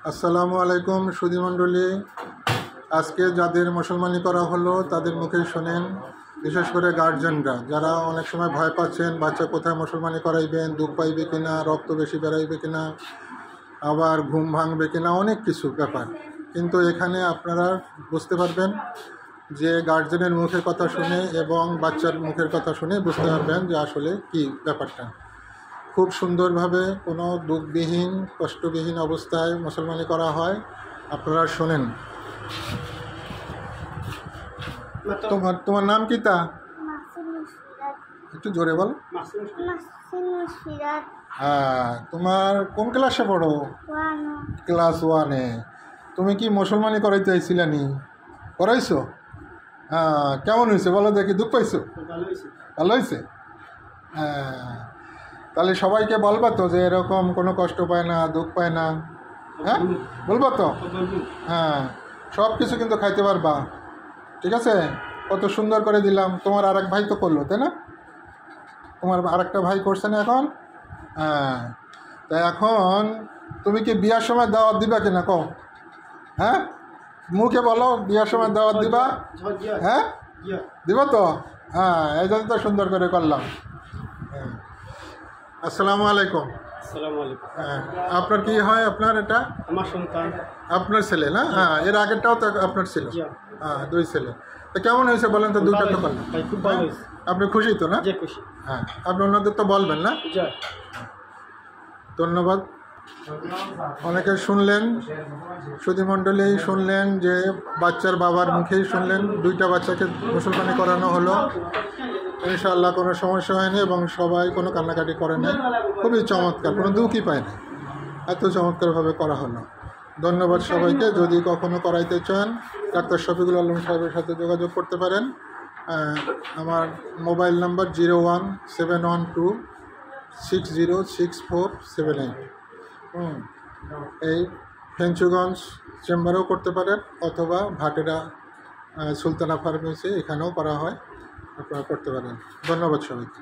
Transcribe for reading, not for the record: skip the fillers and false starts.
আসসালামু আলাইকুম সুধীমণ্ডলী। আজকে যাদের মুসলমানি করা হলো তাদের মুখে শোনেন, বিশেষ করে গার্জেনরা যারা অনেক সময় ভয় পাচ্ছেন বাচ্চা কোথায় মুসলমানি করাইবেন, দুধ পাইবে কিনা, রক্ত বেশি বেরাইবে কিনা, আবার ঘুম ভাঙবে কিনা, অনেক কিছু ব্যাপার। কিন্তু এখানে আপনারা বুঝতে পারবেন যে গার্জেনের মুখের কথা শুনে এবং বাচ্চার মুখের কথা শুনে বুঝতে পারবেন যে আসলে কি ব্যাপারটা। খুব সুন্দরভাবে কোনো দুঃখবিহীন কষ্টবিহীন অবস্থায় মুসলমানি করা হয়। আপনারা শোনেন। তোমার নাম কি? তা একটু জোরে বল। হ্যাঁ, তোমার কোন ক্লাসে পড়ো? ক্লাস 1-এ। তুমি কি মুসলমানি করাইতে চাইছিলে নি? করাইছো? হ্যাঁ, কেমন হয়েছে বলো দেখি। দুঃখ পাইছো? ভালো হয়েছে। হ্যাঁ, তাহলে সবাইকে বলবা তো যে এরকম কোনো কষ্ট পায় না, দুঃখ পায় না। হ্যাঁ, বলবো তো? হ্যাঁ, সব কিছু কিন্তু খাইতে পারবা। ঠিক আছে? কত সুন্দর করে দিলাম। তোমার আরেক ভাই তো করলো, তাই না? তোমার আরেকটা ভাই করছে না এখন? হ্যাঁ, তাই এখন তুমি কি বিয়ার সময় দাওয়াত দিবা কিনা কও? হ্যাঁ, মুখে বলো বিয়ার সময় দাওয়াত দিবা। হ্যাঁ, দিবা তো? হ্যাঁ, এই জন্য তো সুন্দর করে করলাম। হ্যাঁ, আসসালামু আলাইকুম। হ্যাঁ, আপনার কি হয়? আপনার এটা আমার সন্তান। আপনার ছেলে না? হ্যাঁ, এর আগেরটাও তো আপনার ছিল। হ্যাঁ, 2 ছেলে। তো কেমন হয়েছে বলেন তো? 2টা তো করলেন। খুব ভালো হয়েছে। আপনি খুশি তো না? খুশি। হ্যাঁ, আপনি অন্যদের তো বলবেন না? ধন্যবাদ। অনেকে শুনলেন, সুধীমণ্ডলী শুনলেন যে বাচ্চার বাবার মুখেই শুনলেন 2টা বাচ্চাকে মুসলমানি করানো হলো। ইনশাআল্লাহ কোনো সমস্যা হয়নি এবং সবাই কোনো কান্নাকাটি করে নাই। খুবই চমৎকার, কোনো দুঃখই পায় না। এত চমৎকারভাবে করা হলো। ধন্যবাদ সবাইকে। যদি কখনো করাইতে চান ডাক্তার শফিকুল আলম সাহেবের সাথে যোগাযোগ করতে পারেন। আমার মোবাইল নাম্বার 01712606478। এই ফেঞ্চুগঞ্জ চেম্বারেও করতে পারেন অথবা ভাটেরা সুলতানা ফার্মেসি, এখানেও করা হয়, আপনারা করতে পারেন। ধন্যবাদ সবাইকে।